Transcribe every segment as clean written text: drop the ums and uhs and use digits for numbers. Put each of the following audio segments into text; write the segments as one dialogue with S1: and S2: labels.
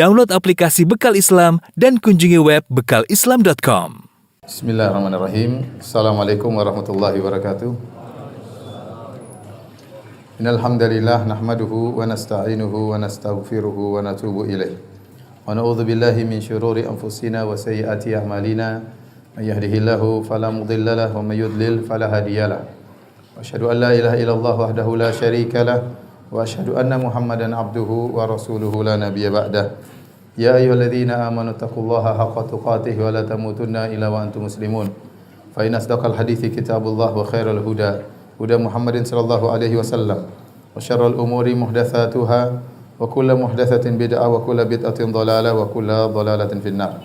S1: Download aplikasi Bekal Islam dan kunjungi web bekalislam.com.
S2: Bismillahirrahmanirrahim. Assalamualaikum warahmatullahi wabarakatuh. Innal hamdalillah nahmaduhu wa nasta'inuhu wa nastaghfiruhu wa natubu ilaih. Wa na'udzu billahi min syururi anfusina wa sayyiati a'malina. May yahdihillahu fala mudilla lahu wa may yudlil fala hadiyalah. Wa asyhadu an la ilaha illallah wahdahu la syarika lah wa asyhadu anna Muhammadan abduhu wa rasuluhu la nabiyya ba'dah. Ya ayyuhalladzina amanu taqullaha haqqa tuqatih wa la tamutunna illa wa antum muslimun. Fa inna asdaqal hadithi kitabullah wa khairal huda huda Muhammadin sallallahu alaihi wasallam. Wa syarrul umuri muhdatsatuha wa kullu muhdatsatin bid'ah wa kullu bid'atin dhalalah wa kullu dhalalatin finnar.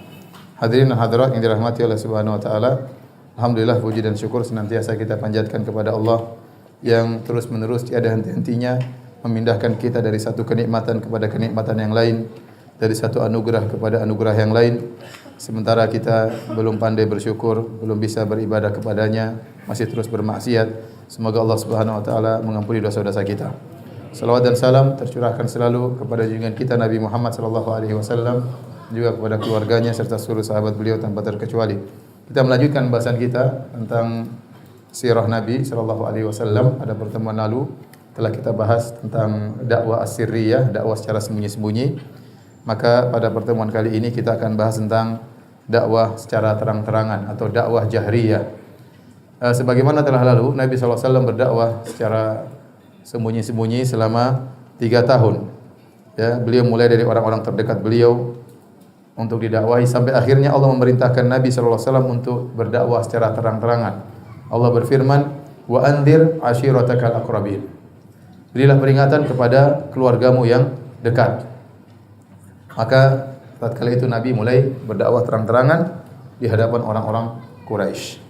S2: Hadirin dan hadirat yang dirahmati Allah Subhanahu wa taala. Alhamdulillah puji dan syukur senantiasa kita panjatkan kepada Allah yang terus-menerus tiada henti-hentinya memindahkan kita dari satu kenikmatan kepada kenikmatan yang lain, dari satu anugerah kepada anugerah yang lain. Sementara kita belum pandai bersyukur, belum bisa beribadah kepadanya, masih terus bermaksiat. Semoga Allah Subhanahu wa taala mengampuni dosa-dosa kita. Salawat dan salam tercurahkan selalu kepada junjungan kita Nabi Muhammad sallallahu alaihi wasallam, juga kepada keluarganya serta seluruh sahabat beliau tanpa terkecuali. Kita melanjutkan bahasan kita tentang sirah Nabi sallallahu alaihi wasallam. Pada pertemuan lalu telah kita bahas tentang dakwah as-sirriyah, dakwah secara sembunyi-sembunyi. Maka pada pertemuan kali ini kita akan bahas tentang dakwah secara terang-terangan atau dakwah jahriyah. Sebagaimana telah lalu, Nabi SAW berdakwah secara sembunyi-sembunyi selama 3 tahun. Ya, beliau mulai dari orang-orang terdekat beliau untuk didakwahi sampai akhirnya Allah memerintahkan Nabi SAW untuk berdakwah secara terang-terangan. Allah berfirman, "Wa anzir ashiratakal aqrabin." Berilah peringatan kepada keluargamu yang dekat. Maka tatkala itu Nabi mulai berdakwah terang-terangan di hadapan orang-orang Quraisy.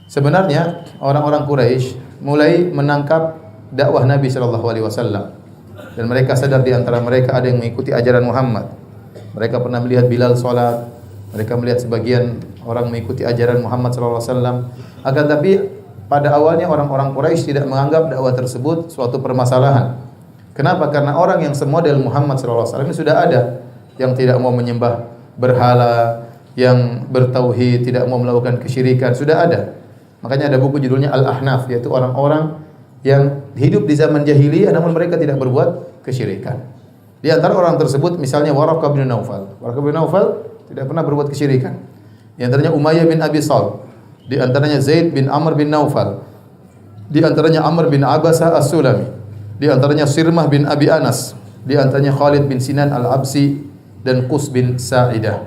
S2: Sebenarnya orang-orang Quraisy mulai menangkap dakwah Nabi sallallahu alaihi wasallam dan mereka sadar di antara mereka ada yang mengikuti ajaran Muhammad. Mereka pernah melihat Bilal salat, mereka melihat sebagian orang mengikuti ajaran Muhammad sallallahu alaihi wasallam. Akan tapi pada awalnya orang-orang Quraisy tidak menganggap dakwah tersebut suatu permasalahan. Kenapa? Karena orang yang semodel Muhammad sallallahu alaihi wasallam ini sudah ada, yang tidak mau menyembah berhala, yang bertauhid, tidak mau melakukan kesyirikan, sudah ada. Makanya ada buku judulnya Al-Ahnaf, yaitu orang-orang yang hidup di zaman jahiliyah namun mereka tidak berbuat kesyirikan. Di antara orang tersebut misalnya Waraqah bin Naufal. Waraqah bin Naufal tidak pernah berbuat kesyirikan. Di antaranya Umayyah bin Abi Salt. Di antaranya Zaid bin Amr bin Naufal. Di antaranya Amr bin Abasa As-Sulami. Di antaranya Sirmah bin Abi Anas. Di antaranya Khalid bin Sinan Al-Absi dan Qus bin Sa'idah.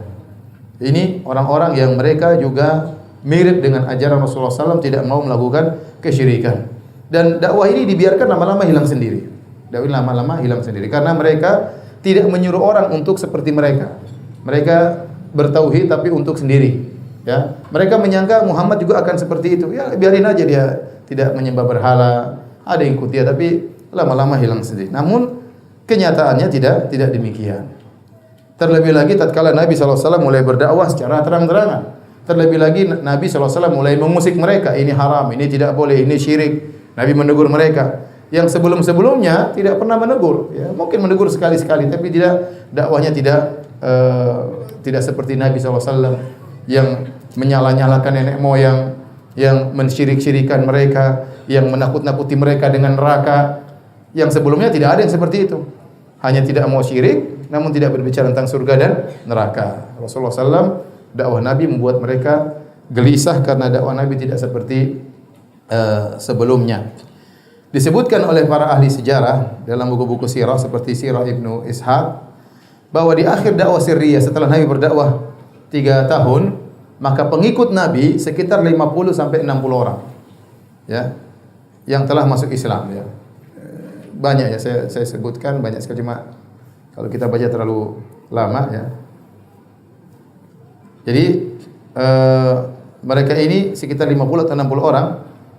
S2: Ini orang-orang yang mereka juga mirip dengan ajaran Rasulullah SAW, tidak mau melakukan kesyirikan. Dan dakwah ini dibiarkan lama-lama hilang sendiri. Dakwah ini lama-lama hilang sendiri karena mereka tidak menyuruh orang untuk seperti mereka. Mereka bertauhid tapi untuk sendiri. Ya, mereka menyangka Muhammad juga akan seperti itu. Ya, biarin aja dia tidak menyembah berhala. Ada yang ikut dia tapi lama-lama hilang sendiri. Namun kenyataannya tidak demikian. Terlebih lagi tatkala Nabi SAW mulai berdakwah secara terang-terangan. Terlebih lagi Nabi SAW mulai mengusik mereka, ini haram, ini tidak boleh, ini syirik. Nabi menegur mereka yang sebelum-sebelumnya tidak pernah menegur. Ya, mungkin menegur sekali-sekali, tapi dakwahnya tidak seperti Nabi SAW yang menyalah-nyalahkan nenek moyang, yang mensyirik-syirikan mereka, yang menakut-nakuti mereka dengan neraka. Yang sebelumnya tidak ada yang seperti itu. Hanya tidak mau syirik, namun tidak berbicara tentang surga dan neraka. Rasulullah SAW, dakwah Nabi membuat mereka gelisah karena dakwah Nabi tidak seperti sebelumnya. Disebutkan oleh para ahli sejarah dalam buku-buku sirah seperti Sirah Ibnu Ishaq bahwa di akhir dakwah sirriyah setelah Nabi berdakwah 3 tahun, maka pengikut Nabi sekitar 50 sampai 60 orang. Ya. Yang telah masuk Islam ya. Banyak ya saya sebutkan banyak sekali, cuma kalau kita baca terlalu lama ya. Jadi mereka ini sekitar 50 atau 60 orang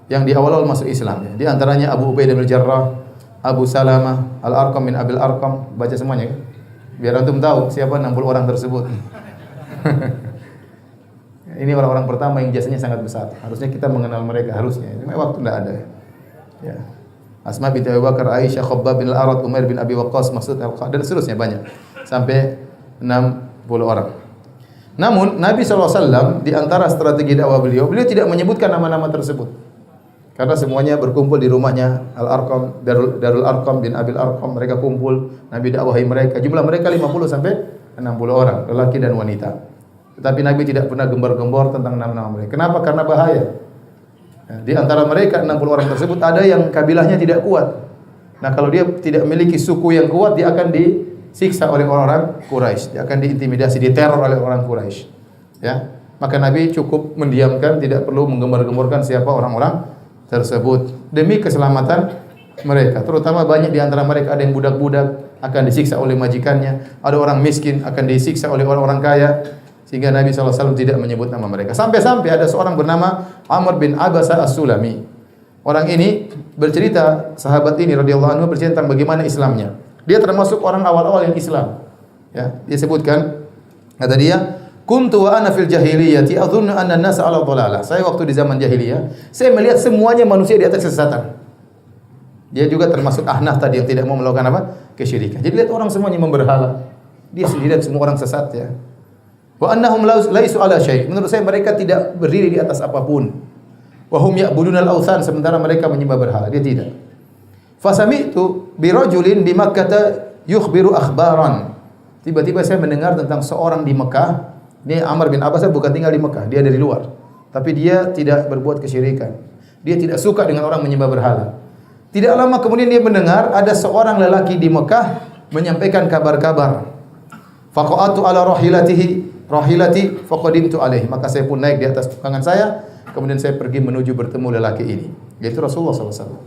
S2: yang di awal-awal masuk Islam ya. Di antaranya Abu Ubaidah bin Jarrah, Abu Salamah, Al-Arqam bin Abil Arqam, baca semuanya ya. Biar antum tahu siapa 60 orang tersebut. Ini orang-orang pertama yang jasanya sangat besar. Harusnya kita mengenal mereka, harusnya. Cuma waktu tidak ada. Ya. Asma binti Abu Bakar, Aisyah, Khabbab bin Al-Arad, Umair bin Abi Waqqas, Mas'ud Al-Qad, dan seterusnya banyak. Sampai 60 orang. Namun Nabi SAW di antara strategi dakwah beliau tidak menyebutkan nama-nama tersebut. Karena semuanya berkumpul di rumahnya Al-Arqam, Darul Arqam bin Abil Arqam, mereka kumpul, Nabi dakwahi mereka. Jumlah mereka 50 sampai 60 orang, lelaki dan wanita. Tetapi Nabi tidak pernah gembar-gembor tentang nama-nama mereka. Kenapa? Karena bahaya. Di antara mereka 60 orang tersebut ada yang kabilahnya tidak kuat. Nah, kalau dia tidak memiliki suku yang kuat, dia akan disiksa oleh orang-orang Quraisy. Dia akan diintimidasi, diteror oleh orang Quraisy. Ya. Maka Nabi cukup mendiamkan, tidak perlu menggembar-gemborkan siapa orang-orang tersebut demi keselamatan mereka. Terutama banyak di antara mereka ada yang budak-budak akan disiksa oleh majikannya, ada orang miskin akan disiksa oleh orang-orang kaya, sehingga Nabi SAW tidak menyebut nama mereka. Sampai-sampai ada seorang bernama Amr bin Abasa As-Sulami. Orang ini bercerita, sahabat ini radhiyallahu anhu bercerita tentang bagaimana Islamnya. Dia termasuk orang awal-awal yang Islam. Ya, dia sebutkan, kata dia, kuntu wa ana fil jahiliyati adhunnu anna an-nasa 'ala dhalalah. Saya waktu di zaman jahiliyah, saya melihat semuanya manusia di atas kesesatan. Dia juga termasuk ahnaf tadi yang tidak mau melakukan apa? Kesyirikan. Jadi lihat orang semuanya memberhala. Dia sendirian, semua orang sesat ya. Wa annahum laisu 'ala syai'. Menurut saya mereka tidak berdiri di atas apapun. Wa hum ya'budunal awthan, sementara mereka menyembah berhala. Dia tidak. Fasami'tu bi rajulin bi Makkah yukhbiru akhbaran. Tiba-tiba saya mendengar tentang seorang di Mekah. Ini Amr bin Abbas bukan tinggal di Mekah, dia dari luar. Tapi dia tidak berbuat kesyirikan. Dia tidak suka dengan orang menyembah berhala. Tidak lama kemudian dia mendengar ada seorang lelaki di Mekah menyampaikan kabar-kabar. Faqa'atu ala rahilati faqadimtu alaihi. Maka saya pun naik di atas tunggangan saya, kemudian saya pergi menuju bertemu lelaki ini, yaitu Rasulullah SAW.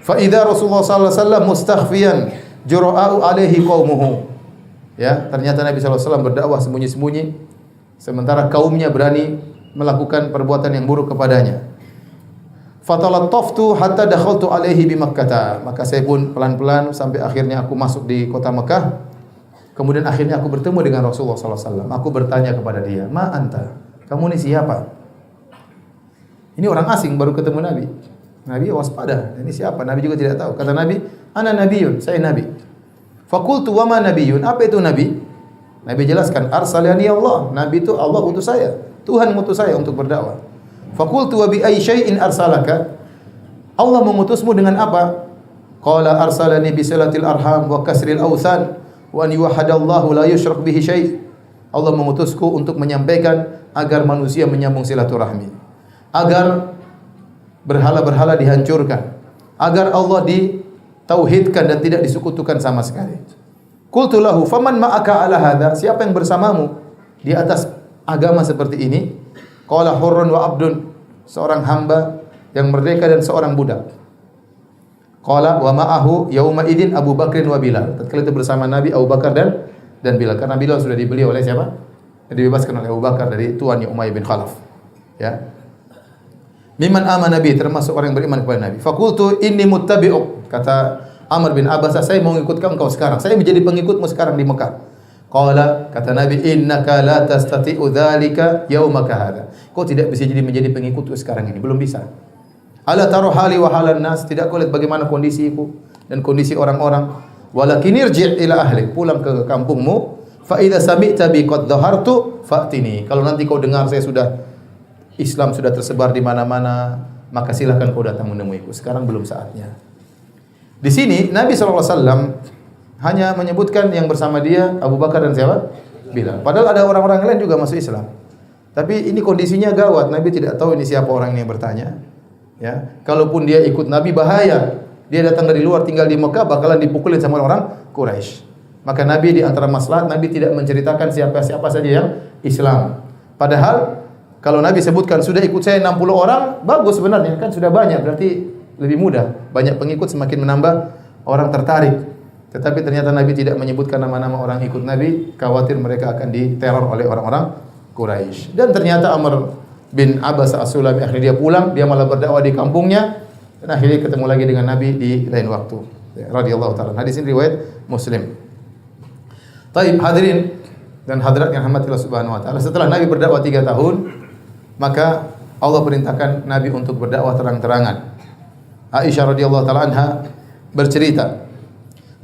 S2: Fa idza Rasulullah SAW mustakhfiyan jura'u alaihi qaumuhu. Ya, ternyata Nabi SAW berdakwah sembunyi-sembunyi, sementara kaumnya berani melakukan perbuatan yang buruk kepadanya. Fatalattaftu hatta dakhaltu alaihi bi Makkah. Maka saya pun pelan-pelan sampai akhirnya aku masuk di kota Mekah. Kemudian akhirnya aku bertemu dengan Rasulullah SAW. Aku bertanya kepada dia, "Ma anta? Kamu ini siapa?" Ini orang asing baru ketemu Nabi. Nabi waspada. Ini siapa? Nabi juga tidak tahu. Kata Nabi, "Ana nabiyyun, saya nabi." Faqultu wa ma nabiyyun? Apa itu nabi? Nabi jelaskan, arsalani Allah. Nabi itu Allah utus saya. Tuhan mengutus saya untuk berdakwah. Faqultu wa bi ayyi syai'in arsalaka? Allah mengutusmu dengan apa? Qala arsalani bi silatil arham wa kasril awthan wa an yuwahhadallahu la yusyrak bihi syai'. Allah mengutusku untuk menyampaikan agar manusia menyambung silaturahmi, agar berhala-berhala dihancurkan, agar Allah ditauhidkan dan tidak disekutukan sama sekali. Qultu lahu faman ma'aka ala hadha? Siapa yang bersamamu di atas agama seperti ini? Qala hurrun wa abdun, seorang hamba yang merdeka dan seorang budak. Qala wa ma'ahu yauma idzin Abu Bakrin wa Bilal. Tatkala itu bersama Nabi Abu Bakar dan Bilal. Karena Bilal sudah dibeli oleh siapa? Dibebaskan oleh Abu Bakar dari tuannya Umayyah bin Khalaf. Ya. Mimman amana nabi, termasuk orang yang beriman kepada Nabi. Faqultu inni muttabi'uk. Kata Amr bin Abbas, saya mau mengikut engkau sekarang. Saya menjadi pengikutmu sekarang di Mekah. Qala, kata Nabi, innaka la tastati'u dzalika yaumaka hadza. Kau tidak bisa menjadi pengikutku sekarang ini, belum bisa. Ala taru hali wa halan nas, tidak kau lihat bagaimana kondisiku dan kondisi orang-orang. Walakin irji' ila ahli, pulang ke kampungmu. Fa idza sami'ta bi qad dhahartu fa'tini. Kalau nanti kau dengar saya Islam sudah tersebar di mana-mana, maka silakan kau datang menemuiku. Sekarang belum saatnya. Di sini Nabi SAW hanya menyebutkan yang bersama dia Abu Bakar dan siapa? Bilal. Padahal ada orang-orang lain juga masuk Islam. Tapi ini kondisinya gawat. Nabi tidak tahu ini siapa orang ini yang bertanya. Ya, kalaupun dia ikut Nabi bahaya. Dia datang dari luar tinggal di Mekah bakalan dipukulin sama orang Quraisy. Maka Nabi di antara maslahat Nabi tidak menceritakan siapa-siapa saja yang Islam. Padahal kalau Nabi sebutkan sudah ikut saya 60 orang, bagus sebenarnya kan sudah banyak, berarti lebih mudah. Banyak pengikut semakin menambah orang tertarik. Tetapi ternyata Nabi tidak menyebutkan nama-nama orang ikut Nabi, khawatir mereka akan diteror oleh orang-orang Quraisy. Dan ternyata Amr bin Abbas As-Sulami akhirnya dia pulang, dia malah berdakwah di kampungnya dan akhirnya ketemu lagi dengan Nabi di lain waktu. Radhiyallahu taala. Hadis ini riwayat Muslim. Taib hadirin dan hadirat yang rahmatillah subhanahu wa ta'ala. Setelah Nabi berdakwah 3 tahun, maka Allah perintahkan Nabi untuk berdakwah terang-terangan. Aisyah radhiyallahu ta'ala anha bercerita,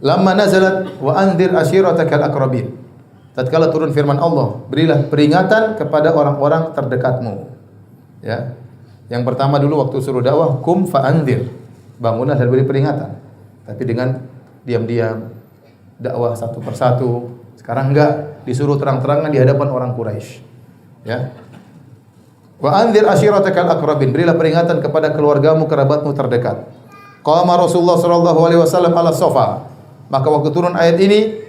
S2: "Lamma nazalat wa anzir ashiratakal aqrabin." tatkala turun firman Allah, berilah peringatan kepada orang-orang terdekatmu. Ya. Yang pertama dulu waktu suruh dakwah, kum fa'anzir. Bangunlah dan beri peringatan. Tapi dengan diam-diam, dakwah satu persatu. Sekarang enggak, disuruh terang-terangan di hadapan orang Quraisy. Ya. Wa anzir ashiratakal aqrabin. Berilah peringatan kepada keluargamu, kerabatmu terdekat. Qama Rasulullah sallallahu alaihi wasallam ala sofa. Maka waktu turun ayat ini,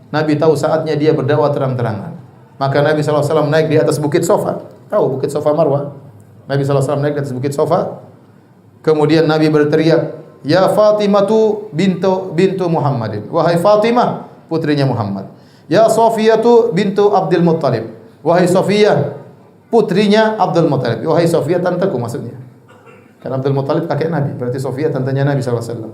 S2: Nabi tahu saatnya dia berdakwah terang-terangan. Maka Nabi sallallahu alaihi wasallam naik di atas bukit Sofa. Tahu bukit Sofa Marwah? Nabi sallallahu alaihi wasallam naik di atas bukit Sofa. Kemudian Nabi berteriak, "Ya Fatimatu bintu Muhammadin." Wahai Fatimah, putrinya Muhammad. "Ya Safiyatu bintu Abdul Muttalib." Wahai Safiyah, putrinya Abdul Muttalib. Wahai Safiyah, tanteku maksudnya. Karena Abdul Muttalib kakek Nabi, berarti Safiyah tantenya Nabi sallallahu alaihi wasallam.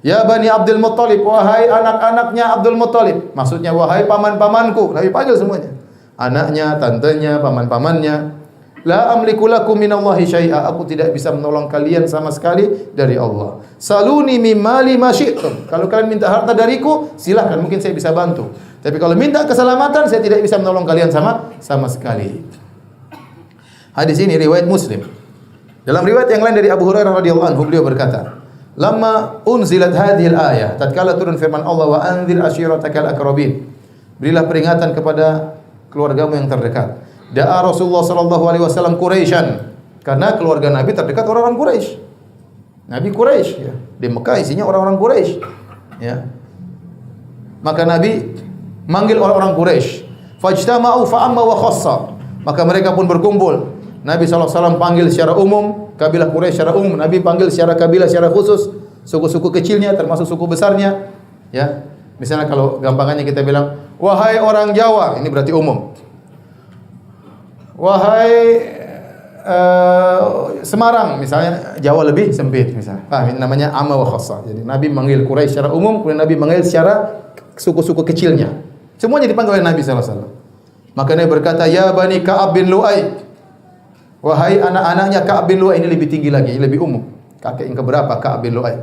S2: Ya Bani Abdul Muttalib, wahai anak-anaknya Abdul Muttalib. Maksudnya wahai paman-pamanku. Nabi panggil semuanya. Anaknya, tantenya, paman-pamannya. La amliku lakum minallahi syai'a. Aku tidak bisa menolong kalian sama sekali dari Allah. Saluni mim mali ma syi'tum. Kalau kalian minta harta dariku, silakan, mungkin saya bisa bantu. Tapi kalau minta keselamatan, saya tidak bisa menolong kalian sama sekali. Hadis ini riwayat Muslim. Dalam riwayat yang lain dari Abu Hurairah radhiyallahu anhu, beliau berkata, "Lamma unzilat hadhil ayah." Tatkala turun firman Allah, "Wa anzir ashiratakal aqrabin." Berilah peringatan kepada keluargamu yang terdekat. Da'a Rasulullah sallallahu alaihi wasallam Quraisyan. Karena keluarga Nabi terdekat orang-orang Quraisy. Nabi Quraisy, ya. Di Mekah isinya orang-orang Quraisy. Ya. Maka Nabi manggil orang-orang Quraisy. Fajtama'u fa'amma wa khassa. Maka mereka pun berkumpul. Nabi SAW panggil secara umum, kabilah Quraisy secara umum. Nabi panggil secara kabilah secara khusus, suku-suku kecilnya termasuk suku besarnya. Ya. Misalnya kalau gampangannya kita bilang, wahai orang Jawa, ini berarti umum. Wahai Semarang, misalnya Jawa lebih sempit misalnya. Namanya amma wa khassa. Jadi Nabi manggil Quraisy secara umum, kemudian Nabi manggil secara suku-suku kecilnya. Semuanya dipanggil oleh Nabi SAW. Maka Nabi berkata, "Ya Bani Ka'ab bin Lu'ay." Wahai anak-anaknya Ka'ab bin Lu'ay, ini lebih tinggi lagi, lebih umum. Kakek yang keberapa Ka'ab bin Lu'ay?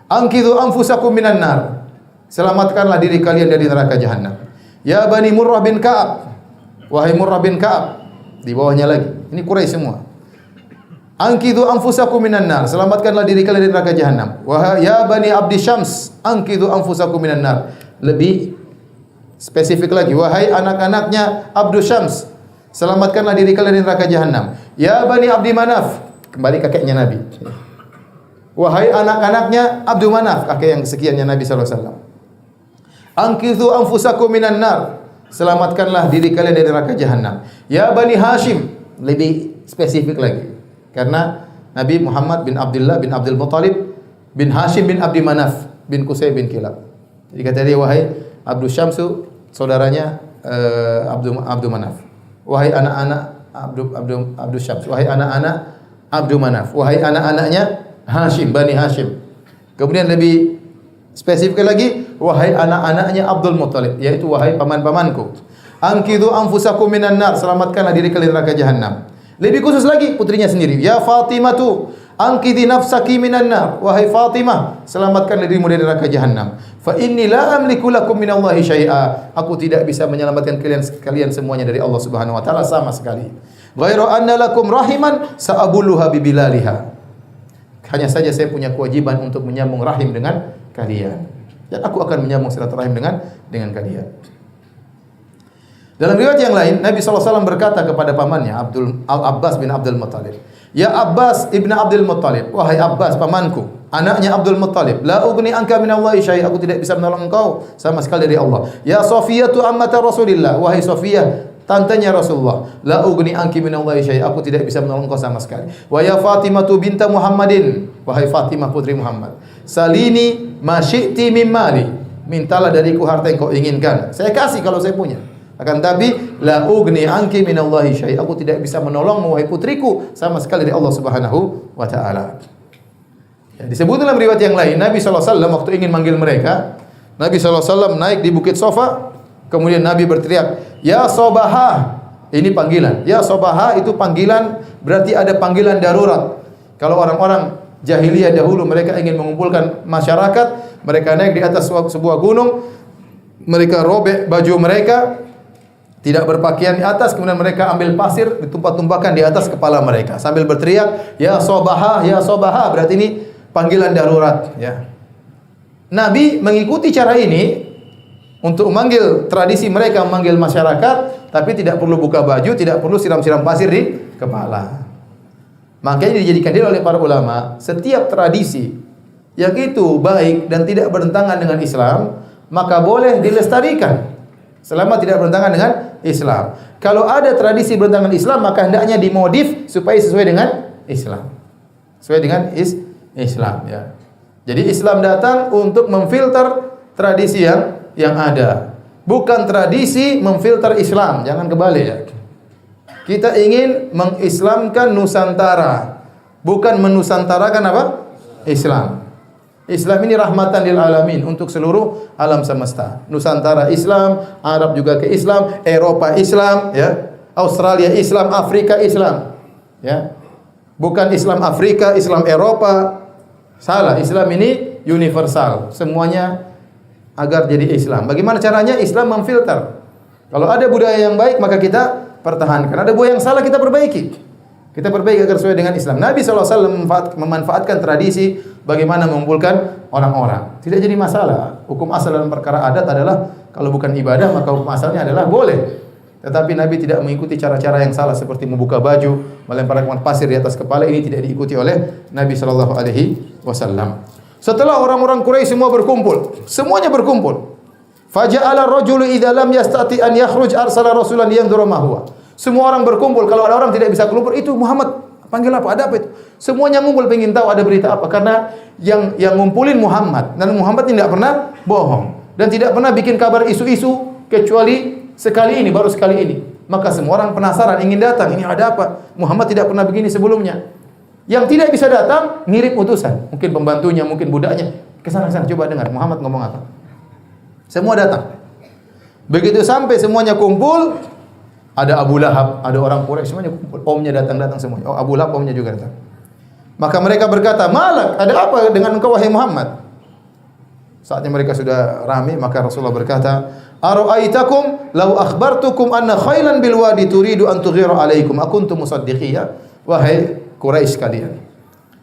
S2: "Anqidhu anfusakum minan nar." Selamatkanlah diri kalian dari neraka jahanam. "Ya Bani Murrah bin Ka'ab." Wahai Murrah bin Ka'ab. Di bawahnya lagi. Ini Quraisy semua. "Anqidhu anfusakum minan nar." Selamatkanlah diri kalian dari neraka jahanam. Wahai ya Bani Abdi Syams, anqidhu anfusakum minan nar. Lebih spesifik lagi. Wahai anak-anaknya Abdu Syams, selamatkanlah diri kalian dari neraka jahanam. Ya Bani Abdi Manaf, kembali kakeknya Nabi. Wahai anak-anaknya Abdu Manaf, kakek yang kesekiannya Nabi sallallahu alaihi wasallam. Anqidhu anfusakum minan nar. Selamatkanlah diri kalian dari neraka jahanam. Ya Bani Hashim, lebih spesifik lagi. Karena Nabi Muhammad bin Abdullah bin Abdul Muttalib bin Hashim bin Abdi Manaf bin Qusay bin Kilab. Jadi kata dia, wahai Abdu Syamsu, saudaranya Abdu Manaf. Wahai anak-anak Abdu Syams, wahai anak-anak Abdu Manaf, wahai anak-anaknya Hashim, Bani Hashim. Kemudian lebih spesifik lagi, wahai anak-anaknya Abdul Muttalib, yaitu wahai paman-pamanku. Anqidhu anfusakum minan nar, selamatkanlah diri kalian dari neraka jahanam. Lebih khusus lagi putrinya sendiri, ya Fatimatu, anqidhi nafsaki minan nar, wahai Fatimah, selamatkan dirimu dari neraka jahanam. Fa inni la amliku lakum minallahi syai'a, aku tidak bisa menyelamatkan kalian semuanya dari Allah Subhanahu wa taala sama sekali. Ghairu anna lakum rahiman sa'abuluha bibilaliha. Hanya saja saya punya kewajiban untuk menyambung rahim dengan kalian, dan aku akan menyambung silaturahim dengan kalian. Dalam riwayat yang lain, Nabi SAW berkata kepada pamannya Al-Abbas bin Abdul Muttalib, "Ya Abbas ibn Abdul Muttalib, wahai Abbas pamanku, anaknya Abdul Muttalib, la ugni anka minallahi syai', aku tidak bisa menolong engkau sama sekali dari Allah. Ya Safiyatu ammata Rasulillah, wahai Safiyah, tantenya Rasulullah, la ugni anki minallahi syai', aku tidak bisa menolong engkau sama sekali. Wa ya Fatimatu binta Muhammadin, wahai Fatimah putri Muhammad, salini ma syi'ti min mali, mintalah dariku harta yang kau inginkan, saya kasih kalau saya punya. Akan tapi la ugni anki minallahi syai', aku tidak bisa menolongmu wahai putriku sama sekali dari Allah Subhanahu wa taala." Ya, disebut dalam riwayat yang lain, Nabi sallallahu alaihi wasallam waktu ingin manggil mereka, Nabi sallallahu alaihi wasallam naik di bukit Sofa, kemudian Nabi berteriak, "Ya Sobaha." Ini panggilan. Ya Sobaha itu panggilan, berarti ada panggilan darurat. Kalau orang-orang jahiliyah dahulu mereka ingin mengumpulkan masyarakat, mereka naik di atas sebuah gunung, mereka robek baju mereka, Tidak berpakaian di atas, kemudian mereka ambil pasir ditumpah-tumpahkan di atas kepala mereka sambil berteriak, "Ya Sobaha, ya Sobaha." Berarti ini panggilan darurat, ya. Nabi mengikuti cara ini untuk memanggil tradisi mereka, memanggil masyarakat, tapi tidak perlu buka baju, tidak perlu siram-siram pasir di kepala. Makanya dijadikan dalil oleh para ulama, setiap tradisi yang itu baik dan tidak bertentangan dengan Islam, maka boleh dilestarikan selama tidak bertentangan dengan Islam. Kalau ada tradisi bertentangan Islam, maka hendaknya dimodif supaya sesuai dengan Islam. Sesuai dengan Islam, ya. Jadi Islam datang untuk memfilter tradisi yang ada. Bukan tradisi memfilter Islam, jangan kebalik, ya. Kita ingin mengislamkan Nusantara, bukan menusantarakan apa? Islam. Islam ini rahmatan lil alamin, untuk seluruh alam semesta. Nusantara Islam, Arab juga ke Islam, Eropa Islam, ya. Australia Islam, Afrika Islam, ya. Bukan Islam Afrika, Islam Eropa. Salah, Islam ini universal, semuanya agar jadi Islam. Bagaimana caranya? Islam memfilter. Kalau ada budaya yang baik, maka kita pertahankan. Ada budaya yang salah, kita perbaiki. Kita perbaiki agar sesuai dengan Islam. Nabi SAW memanfaatkan tradisi bagaimana mengumpulkan orang-orang. Tidak jadi masalah. Hukum asal dalam perkara adat adalah kalau bukan ibadah, maka hukum asalnya adalah boleh. Tetapi Nabi tidak mengikuti cara-cara yang salah seperti membuka baju, melemparkan pasir di atas kepala. Ini tidak diikuti oleh Nabi SAW. Setelah orang-orang Quraisy semua berkumpul, semuanya berkumpul. Faja'ala ar-rajulu idza lam yastati an yakhruj arsala rasulan yanzuru ma huwa. Semua orang berkumpul. Kalau ada orang tidak bisa keluar, itu Muhammad panggil apa? Ada apa itu? Semuanya ngumpul pengen tahu ada berita apa, karena yang ngumpulin Muhammad, dan Muhammad tidak pernah bohong dan tidak pernah bikin kabar isu-isu kecuali sekali ini, baru sekali ini. Maka semua orang penasaran, ingin datang. Ini ada apa? Muhammad tidak pernah begini sebelumnya. Yang tidak bisa datang, ngirim utusan. Mungkin pembantunya, mungkin budaknya. Kesana coba dengar Muhammad ngomong apa. Semua datang. Begitu sampai semuanya kumpul, ada Abu Lahab, ada orang Quraisy, semuanya kumpul. Omnya datang semuanya. Oh, Abu Lahab omnya juga datang. Maka mereka berkata, "Malak, ada apa dengan engkau wahai Muhammad?" Saatnya mereka sudah ramai, maka Rasulullah berkata, "Ara'aitakum law akhbartukum anna khailan bil wadi turidu an tughiru alaikum akuntum musaddiqiyya?" Wahai Quraisy kalian,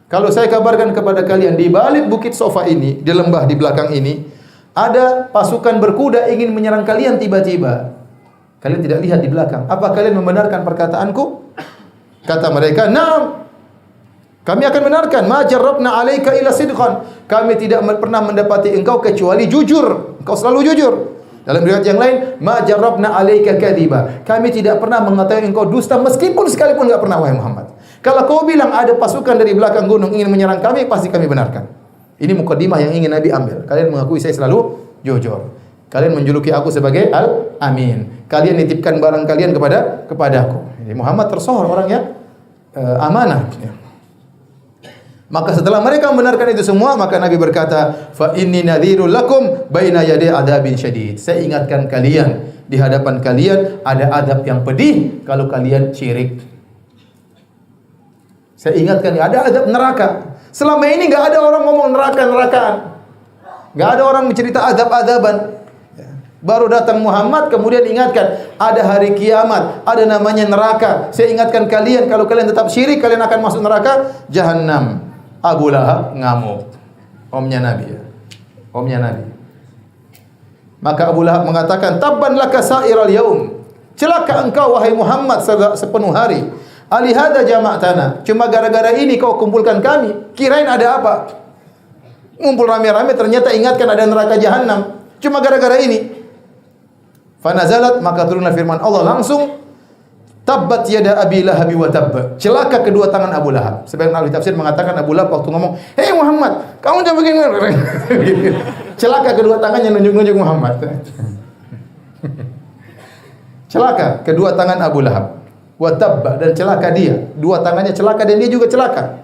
S2: kalau saya kabarkan kepada kalian di balik bukit Sofa ini, di lembah di belakang ini, ada pasukan berkuda ingin menyerang kalian tiba-tiba. Kalian tidak lihat di belakang. Apa kalian membenarkan perkataanku? Kata mereka, "Naam. Kami akan benarkan. Ma jarrabna 'alaika illa sidqan." Kami tidak pernah mendapati engkau kecuali jujur. Engkau selalu jujur. Dalam riwayat yang lain, "Ma jarrabna 'alaika kadhiba." Kami tidak pernah mengetahui engkau dusta meskipun sekalipun enggak pernah, wahai Muhammad. Kalau kau bilang ada pasukan dari belakang gunung ingin menyerang kami, pasti kami benarkan. Ini mukaddimah yang ingin Nabi ambil. Kalian mengakui saya selalu jujur. Kalian menjuluki aku sebagai Al-Amin. Kalian nitipkan barang kalian kepadaku. Jadi Muhammad tersohor orang yang amanah. Maka setelah mereka membenarkan itu semua, maka Nabi berkata, "Fa inni nadhirul lakum baina yaday adabin syadid." Saya ingatkan kalian, di hadapan kalian ada adab yang pedih kalau kalian syirik. Saya ingatkan, ada adab neraka. Selama ini enggak ada orang ngomong neraka-nerakaan. Enggak ada orang mencerita adab-adaban. Baru datang Muhammad, kemudian ingatkan, ada hari kiamat, ada namanya neraka. Saya ingatkan kalian, kalau kalian tetap syirik, kalian akan masuk neraka Jahannam. Abu Lahab ngamuk. Omnya Nabi, ya. Omnya Nabi. Maka Abu Lahab mengatakan, "Tabban laka sa'iral yaum." Celaka engkau wahai Muhammad sepenuh hari. "Alihada jama'tana." Cuma gara-gara ini kau kumpulkan kami. Kirain ada apa? Ngumpul rame-rame, ternyata ingatkan ada neraka Jahannam. Cuma gara-gara ini. Fanazalat, maka turunlah firman Allah langsung, "Tabbat yada Abi Lahab wa tabb." Celaka kedua tangan Abu Lahab. Sebagian ahli tafsir mengatakan Abu Lahab waktu ngomong, "Hei Muhammad, kamu jangan begini." Celaka kedua tangannya nunjuk-nunjuk Muhammad. Celaka kedua tangan Abu Lahab. Wa tabba, dan celaka dia. Dua tangannya celaka dan dia juga celaka.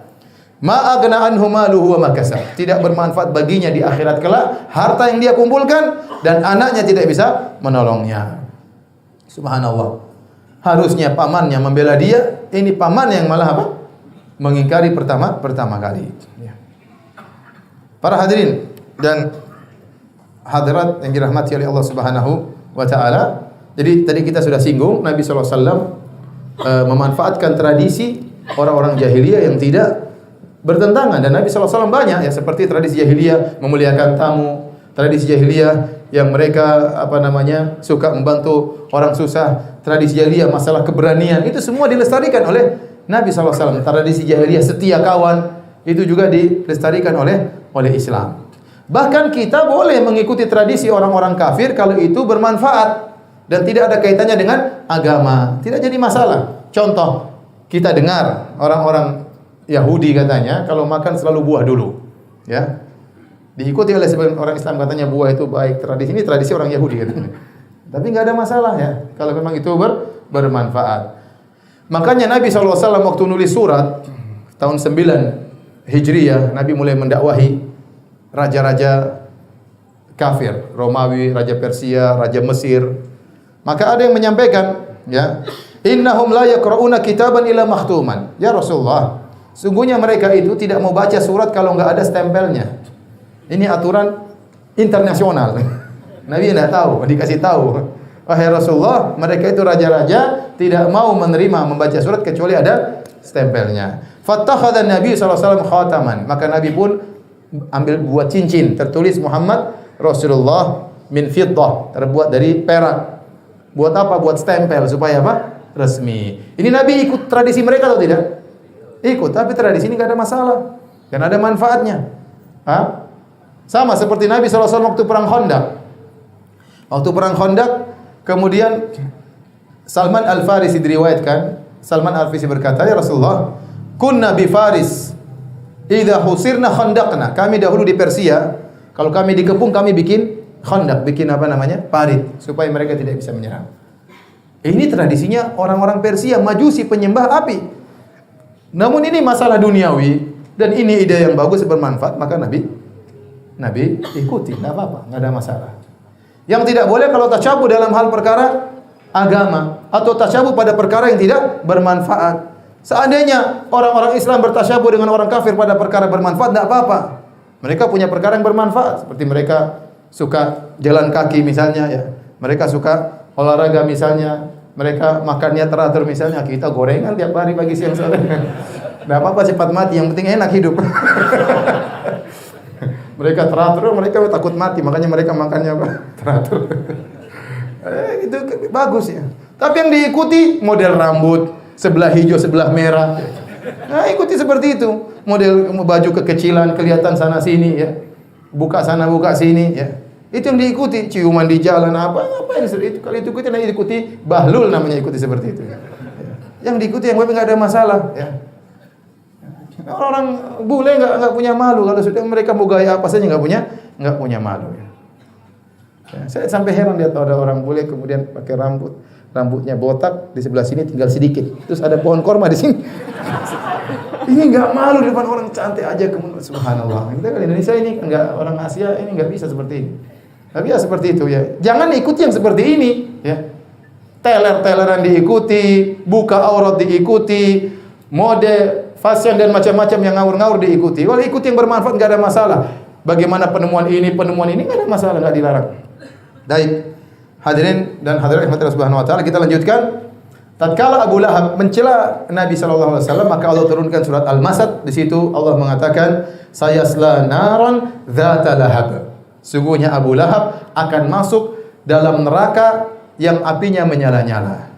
S2: Ma aghna anhu maluhu wa ma kasab. Tidak bermanfaat baginya di akhirat kelak harta yang dia kumpulkan, dan anaknya tidak bisa menolongnya. Subhanallah. Harusnya pamannya membela dia, ini paman yang malah apa? Mengingkari pertama kali. Ya. Para hadirin dan hadirat yang dirahmati oleh Allah Subhanahu wa taala, Jadi tadi kita sudah singgung Nabi SAW memanfaatkan tradisi orang-orang jahiliyah yang tidak bertentangan, dan Nabi SAW banyak ya, seperti tradisi jahiliyah memuliakan tamu, tradisi jahiliyah yang mereka suka membantu orang susah, tradisi jahiliyah masalah keberanian, itu semua dilestarikan oleh Nabi SAW. Tradisi jahiliyah setia kawan itu juga dilestarikan oleh Islam. Bahkan kita boleh mengikuti tradisi orang-orang kafir kalau itu bermanfaat dan tidak ada kaitannya dengan agama, tidak jadi masalah. Contoh, kita dengar orang-orang Yahudi katanya kalau makan selalu buah dulu, ya. Diikuti oleh sebagian orang Islam katanya buah itu baik. Tradisi ini tradisi orang Yahudi katanya. Tapi nggak ada masalah ya kalau memang itu bermanfaat. Makanya Nabi SAW waktu nulis surat tahun 9 Hijriyah, Nabi mulai mendakwahi raja-raja kafir, Romawi, raja Persia, raja Mesir. Maka ada yang menyampaikan, ya, innahum la yaqra'una kitaban illa makhtuman. Ya Rasulullah, sungguhnya mereka itu tidak mau baca surat kalau enggak ada stempelnya. Ini aturan internasional. Nabi tidak tahu, dikasih tahu. Wahai Rasulullah, mereka itu raja-raja tidak mau menerima membaca surat kecuali ada stempelnya. Fattakhadha Nabi SAW khataman. Maka Nabi pun ambil buat cincin tertulis Muhammad Rasulullah min fiddah, terbuat dari perak. Buat apa? Buat stempel supaya apa? Resmi. Ini Nabi ikut tradisi mereka atau tidak? Ikut, tapi tradisi ini enggak ada masalah. Dan ada manfaatnya. Sama seperti Nabi SAW waktu perang Khandaq. Waktu perang Khandaq, kemudian Salman Al-Farisi diriwayatkan, Salman Al-Farisi berkata, "Ya Rasulullah, kunna bi Faris, idza husirna khandaqna." Kami dahulu di Persia, kalau kami dikepung kami bikin khandaq, bikin parit supaya mereka tidak bisa menyerang. Ini tradisinya orang-orang Persia, Majusi, penyembah api. Namun ini masalah duniawi dan ini ide yang bagus, bermanfaat, maka Nabi ikuti, enggak apa-apa, enggak ada masalah. Yang tidak boleh kalau tasyabuh dalam hal perkara agama atau tasyabuh pada perkara yang tidak bermanfaat. Seandainya orang-orang Islam bertasyabuh dengan orang kafir pada perkara bermanfaat, enggak apa-apa. Mereka punya perkara yang bermanfaat, seperti mereka suka jalan kaki misalnya, ya. Mereka suka olahraga misalnya, mereka makannya teratur misalnya, kita gorengan tiap hari pagi siang sore. Enggak apa-apa, cepat mati, yang penting enak hidup. Mereka teratur, mereka takut mati, makanya mereka makannya teratur. Itu bagus ya. Tapi yang diikuti model rambut sebelah hijau, sebelah merah. Nah, ikuti seperti itu. Model baju kekecilan, kelihatan sana sini ya. Buka sana, buka sini ya. Itu yang diikuti, ciuman di jalan ngapain itu? Kalau itu ikuti bahlul namanya, ikuti seperti itu. Yang diikuti yang enggak ada masalah ya. Orang bule enggak punya malu, kalau sudah mereka mau gaya apa saja enggak punya malu ya. Saya sampai heran lihat ada orang bule kemudian pakai rambutnya botak, di sebelah sini tinggal sedikit. Terus ada pohon korma di sini. Ini enggak malu di depan orang cantik aja, kemudian subhanallah. Kita kan Indonesia ini enggak, orang Asia ini enggak bisa seperti ini. Enggak bisa seperti itu ya. Jangan ikuti yang seperti ini ya. Teler-teleran diikuti, buka aurat diikuti, mode fashion dan macam-macam yang ngawur-ngawur diikuti. Kalau ikuti yang bermanfaat enggak ada masalah. Bagaimana penemuan ini enggak ada masalah, enggak dilarang. Baik. Hadirin dan hadirat rahmat Allah Subhanahu wa taala, kita lanjutkan. Tatkala Abu Lahab mencela Nabi sallallahu alaihi wasallam, maka Allah turunkan surat Al-Masad. Di situ Allah mengatakan, "Sayasla naran dzata lahab." Sungguhnya Abu Lahab akan masuk dalam neraka yang apinya menyala-nyala.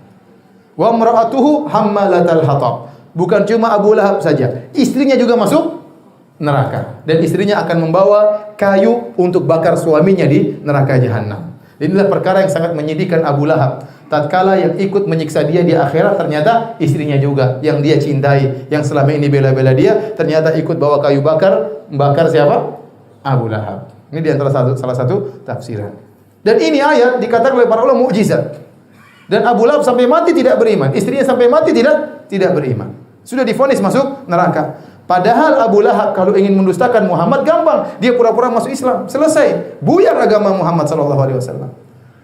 S2: Wa imra'atuhu hammalatal hatab. Bukan cuma Abu Lahab saja, istrinya juga masuk neraka, dan istrinya akan membawa kayu untuk bakar suaminya di neraka jahanam. Inilah perkara yang sangat menyedihkan Abu Lahab. Tatkala yang ikut menyiksa dia di akhirat ternyata istrinya juga yang dia cintai, yang selama ini bela-bela dia, ternyata ikut bawa kayu membakar siapa? Abu Lahab. Ini di antara salah satu tafsiran. Dan ini ayat dikatakan oleh para ulama mukjizat. Dan Abu Lahab sampai mati tidak beriman, istrinya sampai mati tidak beriman. Sudah divonis masuk neraka. Padahal Abu Lahab kalau ingin mendustakan Muhammad gampang, dia pura-pura masuk Islam, selesai. Buyar agama Muhammad sallallahu alaihi wasallam.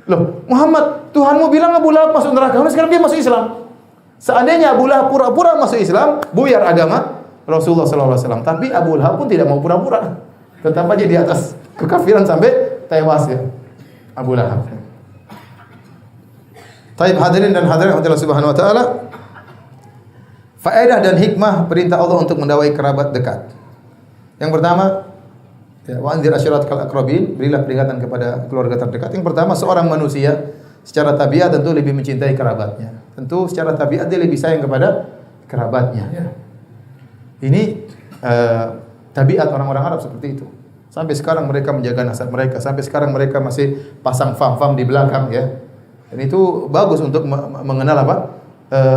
S2: Loh, Muhammad, Tuhanmu bilang Abu Lahab masuk neraka, sekarang dia masuk Islam. Seandainya Abu Lahab pura-pura masuk Islam, buyar agama Rasulullah sallallahu alaihi wasallam. Tapi Abu Lahab pun tidak mau pura-pura. Tetap aja di atas kekafiran sampai tewas ya. Abu Lahab. Taib hadirin dan hadirat Allah Subhanahu wa taala. Faedah dan hikmah perintah Allah untuk mendakwai kerabat dekat. Yang pertama, ya, wa anzir ashiratakal aqrabin, berilah peringatan kepada keluarga terdekat. Yang pertama, seorang manusia secara tabiat tentu lebih mencintai kerabatnya. Tentu secara tabiat dia lebih sayang kepada kerabatnya. Ya. Ini tabiat orang-orang Arab seperti itu. Sampai sekarang mereka menjaga nasab mereka. Sampai sekarang mereka masih pasang fam-fam di belakang, ya. Dan itu bagus untuk mengenal apa?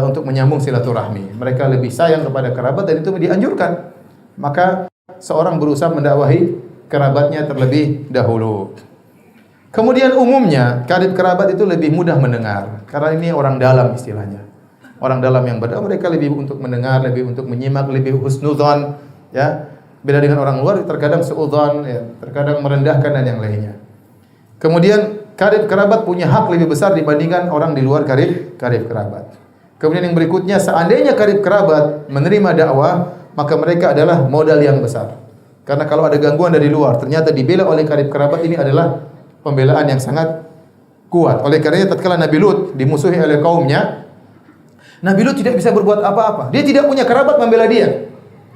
S2: Untuk menyambung silaturahmi. Mereka lebih sayang kepada kerabat dan itu dianjurkan. Maka seorang berusaha mendakwahi kerabatnya terlebih dahulu. Kemudian umumnya karib kerabat itu lebih mudah mendengar karena ini orang dalam istilahnya. Orang dalam yang berdakwah mereka lebih untuk mendengar, lebih untuk menyimak, lebih husnudzon, ya. Beda dengan orang luar terkadang suudzon, ya, terkadang merendahkan dan yang lainnya. Kemudian karib kerabat punya hak lebih besar dibandingkan orang di luar karib kerabat. Kemudian yang berikutnya, seandainya karib kerabat menerima dakwah, maka mereka adalah modal yang besar. Karena kalau ada gangguan dari luar, ternyata dibela oleh karib kerabat, ini adalah pembelaan yang sangat kuat. Oleh karenanya tatkala Nabi Lut dimusuhi oleh kaumnya, Nabi Lut tidak bisa berbuat apa-apa. Dia tidak punya kerabat membela dia.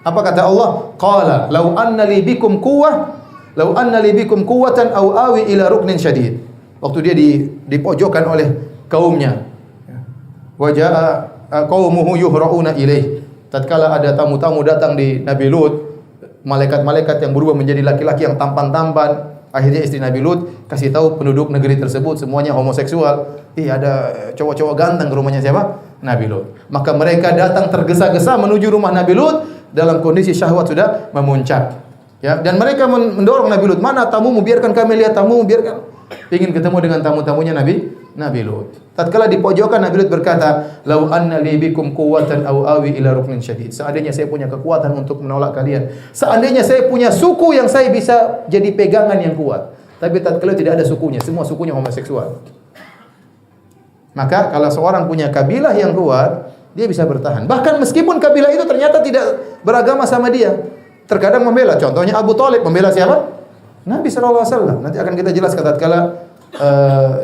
S2: Apa kata Allah? Qala law anna li bikum quwwatan aw awi ila ruknin syadid. Waktu dia di pojokan oleh kaumnya. Wa jaa qaumuhu yuhra'una ilaih. Tatkala ada tamu-tamu datang di Nabi Lut, malaikat-malaikat yang berubah menjadi laki-laki yang tampan-tampan. Akhirnya istri Nabi Lut kasih tahu penduduk negeri tersebut semuanya homoseksual. Ada cowok-cowok ganteng ke rumahnya siapa? Nabi Lut. Maka mereka datang tergesa-gesa menuju rumah Nabi Lut dalam kondisi syahwat sudah memuncak. Ya, dan mereka mendorong Nabi Lut, "Mana tamumu? Biarkan kami lihat tamumu, biarkan." Ingin ketemu dengan tamu-tamunya Nabi Lut. Tatkala di pojokan Nabi Lut berkata, "Lau anna li bikum quwwatan aw awi ila ruknin syadid." Seandainya saya punya kekuatan untuk menolak kalian. Seandainya saya punya suku yang saya bisa jadi pegangan yang kuat. Tapi tatkala tidak ada sukunya, semua sukunya homoseksual. Maka kalau seorang punya kabilah yang kuat, dia bisa bertahan. Bahkan meskipun kabilah itu ternyata tidak beragama sama dia, terkadang membela. Contohnya Abu Thalib membela siapa? Nabi sallallahu alaihi wasallam. Nanti akan kita jelaskan tatkala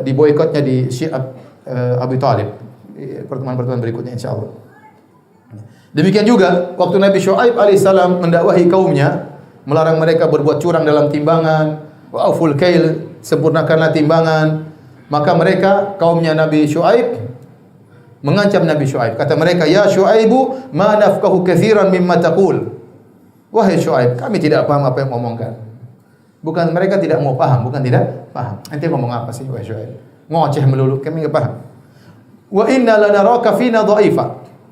S2: di boikotnya di Syiah Abu Thalib di pertemuan-pertemuan berikutnya insyaallah. Demikian juga waktu Nabi Syuaib alaihissalam mendakwahi kaumnya, melarang mereka berbuat curang dalam timbangan, wa auful kail, sempurnakanlah timbangan. Maka mereka kaumnya Nabi Syuaib mengancam Nabi Syuaib. Kata mereka, "Ya Syuaibu, ma nafqahu katsiran mimma taqul." Wahai Syuaib, kami tidak paham apa yang ngomongkan. Bukan mereka tidak mau paham, bukan tidak paham. Ente ngomong apa sih wahai Syuaib? Ngoceh melulu, kami enggak paham. Wa inna lanaraka fina dha'ifa.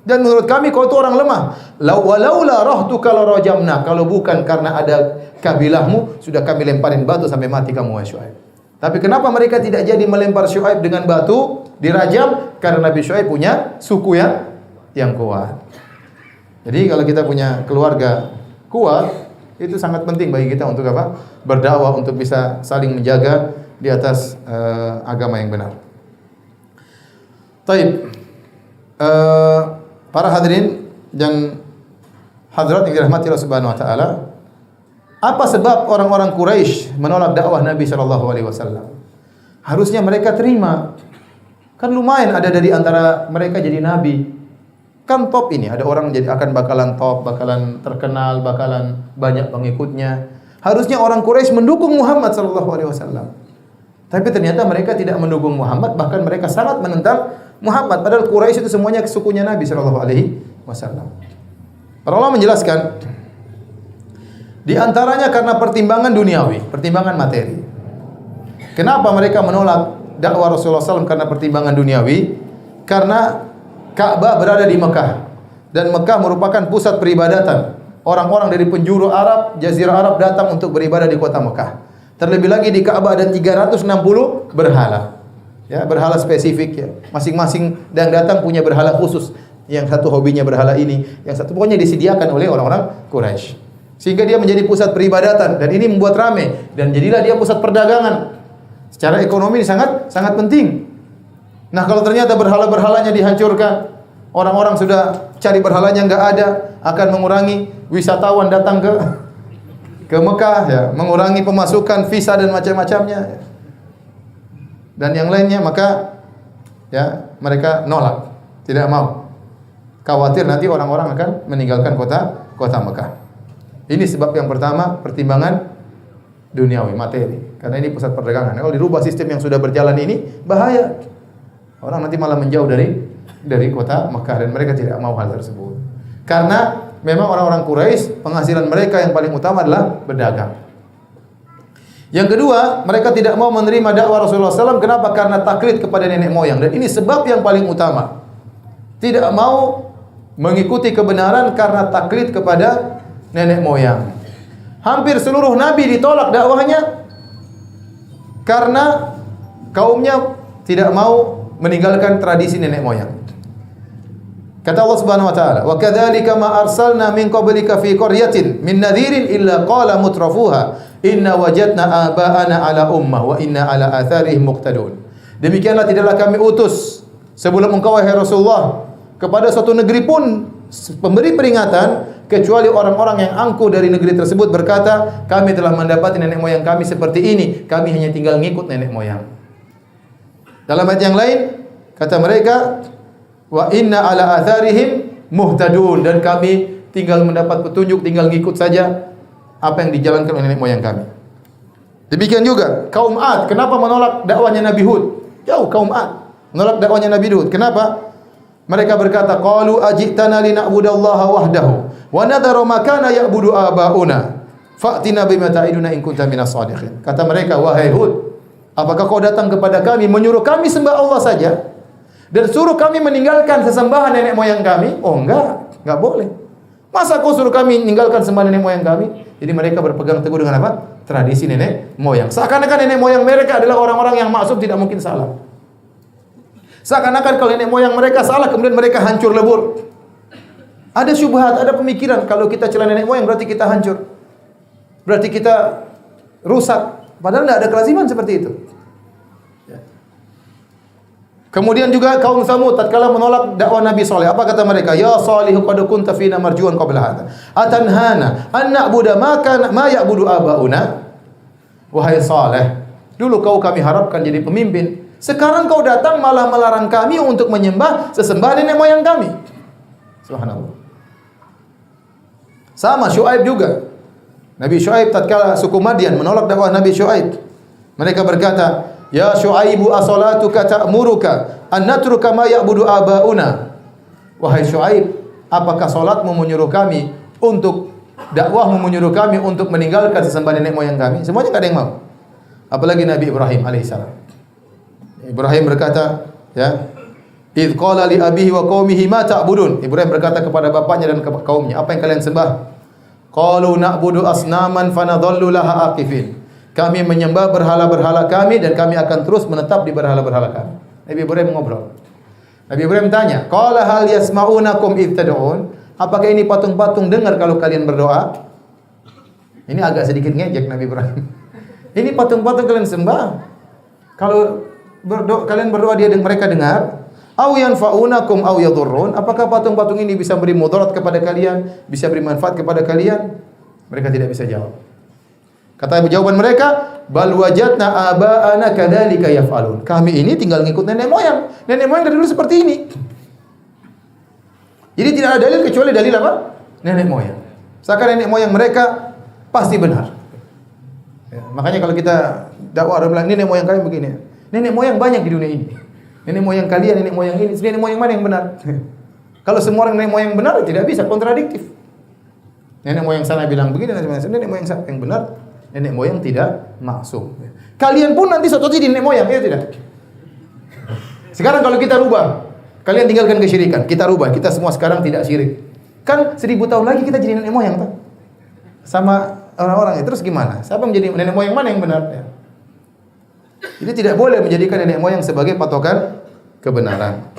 S2: Dan menurut kami kau itu orang lemah. Walaula rahtuka la rajamna. Kalau bukan karena ada kabilahmu, sudah kami lemparin batu sampai mati kamu wahai Syuaib. Tapi kenapa mereka tidak jadi melempar Syuaib dengan batu, dirajam? Karena Nabi Syuaib punya suku yang kuat. Jadi kalau kita punya keluarga kuat, itu sangat penting bagi kita untuk apa? Berdakwah, untuk bisa saling menjaga di atas agama yang benar. Taib. Para hadirin dan hadirat yang dirahmati Allah Subhanahu wa taala, apa sebab orang-orang Quraisy menolak dakwah Nabi sallallahu alaihi wasallam? Harusnya mereka terima. Kan lumayan ada dari antara mereka jadi nabi. Kan top ini, ada orang jadi bakalan top, bakalan terkenal, bakalan banyak pengikutnya. Harusnya orang Quraisy mendukung Muhammad sallallahu alaihi wasallam. Tapi ternyata mereka tidak mendukung Muhammad, bahkan mereka sangat menentang Muhammad. Padahal Quraisy itu semuanya sukunya Nabi sallallahu alaihi wasallam. Para ulama menjelaskan di antaranya karena pertimbangan duniawi, pertimbangan materi. Kenapa mereka menolak dakwah Rasulullah SAW karena pertimbangan duniawi? Karena Ka'bah berada di Mekah dan Mekah merupakan pusat peribadatan. Orang-orang dari penjuru Arab, Jazirah Arab datang untuk beribadah di kota Mekah. Terlebih lagi di Ka'bah ada 360 berhala. Ya, berhala spesifik ya. Masing-masing yang datang punya berhala khusus. Yang satu hobinya berhala ini, yang satu pokoknya disediakan oleh orang-orang Quraisy. Sehingga dia menjadi pusat peribadatan dan ini membuat ramai dan jadilah dia pusat perdagangan. Secara ekonomi ini sangat penting. Nah, kalau ternyata berhala-berhalanya dihancurkan, orang-orang sudah cari berhalanya enggak ada, akan mengurangi wisatawan datang ke Mekah ya, mengurangi pemasukan visa dan macam-macamnya. Dan yang lainnya, maka ya, mereka nolak, tidak mau. Khawatir nanti orang-orang akan meninggalkan kota Mekah. Ini sebab yang pertama, pertimbangan duniawi, materi. Karena ini pusat perdagangan. Kalau dirubah sistem yang sudah berjalan ini, bahaya. Orang nanti malah menjauh dari kota Mekah dan mereka tidak mau hal tersebut. Karena memang orang-orang Quraisy penghasilan mereka yang paling utama adalah berdagang. Yang kedua, mereka tidak mau menerima dakwah Rasulullah SAW. Kenapa? Karena taklid kepada nenek moyang. Dan ini sebab yang paling utama. Tidak mau mengikuti kebenaran karena taklid kepada nenek moyang. Hampir seluruh nabi ditolak dakwahnya karena kaumnya tidak mau meninggalkan tradisi nenek moyang. Kata Allah Subhanahu wa taala, "Wa kadzalika ma arsalna min qablika fi qaryatin min nadhirin illa qala mutrafuha inna wajadna aba'ana ala ummah wa inna ala atharihim muqtadun." Demikianlah tidaklah kami utus sebelum engkau wahai Rasulullah kepada suatu negeri pun pemberi peringatan kecuali orang-orang yang angkuh dari negeri tersebut berkata, kami telah mendapati nenek moyang kami seperti ini, kami hanya tinggal ngikut nenek moyang. Dalam ayat yang lain kata mereka, wa inna ala atharihim muhtadun, dan kami tinggal mendapat petunjuk, tinggal ngikut saja apa yang dijalankan oleh nenek moyang kami. Demikian juga kaum Ad, kenapa menolak dakwahnya Nabi Hud? Jauh kaum Ad menolak dakwahnya Nabi Hud. Kenapa? Mereka berkata, qalu ajitana lina'budallaha wahdahu wa nadharu ma kana ya'budu aba'una fa'tina bima ta'iduna in kunta minas shadiqin. Kata mereka, wahai Hud, apakah kau datang kepada kami menyuruh kami sembah Allah saja dan suruh kami meninggalkan sesembahan nenek moyang kami? Oh enggak boleh. Masa kau suruh kami meninggalkan sembah nenek moyang kami? Jadi mereka berpegang teguh dengan apa? Tradisi nenek moyang. Seakan-akan nenek moyang mereka adalah orang-orang yang maksum, tidak mungkin salah. Seakan-akan kalau nenek moyang mereka salah, kemudian mereka hancur lebur. Ada syubhat, ada pemikiran kalau kita celah nenek moyang berarti kita hancur, berarti kita rusak. Padahal tidak ada kelaziman seperti itu. Kemudian juga kaum Samud tatkala menolak dakwah Nabi Saleh, apa kata mereka? Ya Salihu qad kunta fina marjuan qabla hadha atanhana an na'budu ma ya'budu abauna. Wahai Saleh, dulu kau kami harapkan jadi pemimpin. Sekarang kau datang malah melarang kami untuk menyembah sesembahan nenek moyang kami. Subhanallah. Sama Syuaib juga. Nabi Syuaib tatkala suku Madian menolak dakwah Nabi Syuaib, mereka berkata, "Ya Syuaibu as-salatuka ta'muruka an natruka ma ya'budu abauna." Wahai Syuaib, apakah salatmu menyuruh kami untuk dakwahmu menyuruh kami untuk meninggalkan sesembahan nenek moyang kami? Semuanya enggak ada yang mau. Apalagi Nabi Ibrahim alaihissalam. Ibrahim berkata, ya, "Idz qala li abihi wa qaumihi ma ta'budun." Ibrahim berkata kepada bapaknya dan kaumnya, "Apa yang kalian sembah?" Qalu na'budu asnaman fanadhallu laha aqifin. Kami menyembah berhala-berhala kami dan kami akan terus menetap di berhala-berhala kami. Nabi Ibrahim ngobrol. Nabi Ibrahim tanya, "Qala hal yasma'unakum idz tad'un?" Apakah ini patung-patung dengar kalau kalian berdoa? Ini agak sedikit ngejek Nabi Ibrahim. Ini patung-patung kalian sembah. Kalau kalian berdoa mereka dengar. Au yanfa'unakum au yadhurrun? Apakah patung-patung ini bisa beri mudarat kepada kalian, bisa beri manfaat kepada kalian? Mereka tidak bisa jawab. Kata jawaban mereka, bal wajadna aba'ana kadzalika yaf'alun. Kami ini tinggal ngikut nenek moyang. Nenek moyang dari dulu seperti ini. Jadi tidak ada dalil kecuali dalil apa? Nenek moyang. Seakan nenek moyang mereka pasti benar. Ya, makanya kalau kita dakwah orang bilang nenek moyang kalian begini. Nenek moyang banyak di dunia ini. Nenek moyang kalian, nenek moyang ini, nenek moyang mana yang benar? Kalau semua orang nenek moyang benar, tidak bisa, kontradiktif. Nenek moyang sana bilang begini, nenek moyang sana yang benar, nenek moyang tidak maksum. Kalian pun nanti suatu jadi nenek moyang, ya tidak? Sekarang kalau kita rubah, kalian tinggalkan kesyirikan, kita rubah, kita semua sekarang tidak syirik. Kan 1000 tahun lagi kita jadi nenek moyang, tak? Sama orang-orang, terus gimana? Siapa menjadi nenek moyang mana yang benar? Ya. Jadi tidak boleh menjadikan nenek moyang sebagai patokan kebenaran.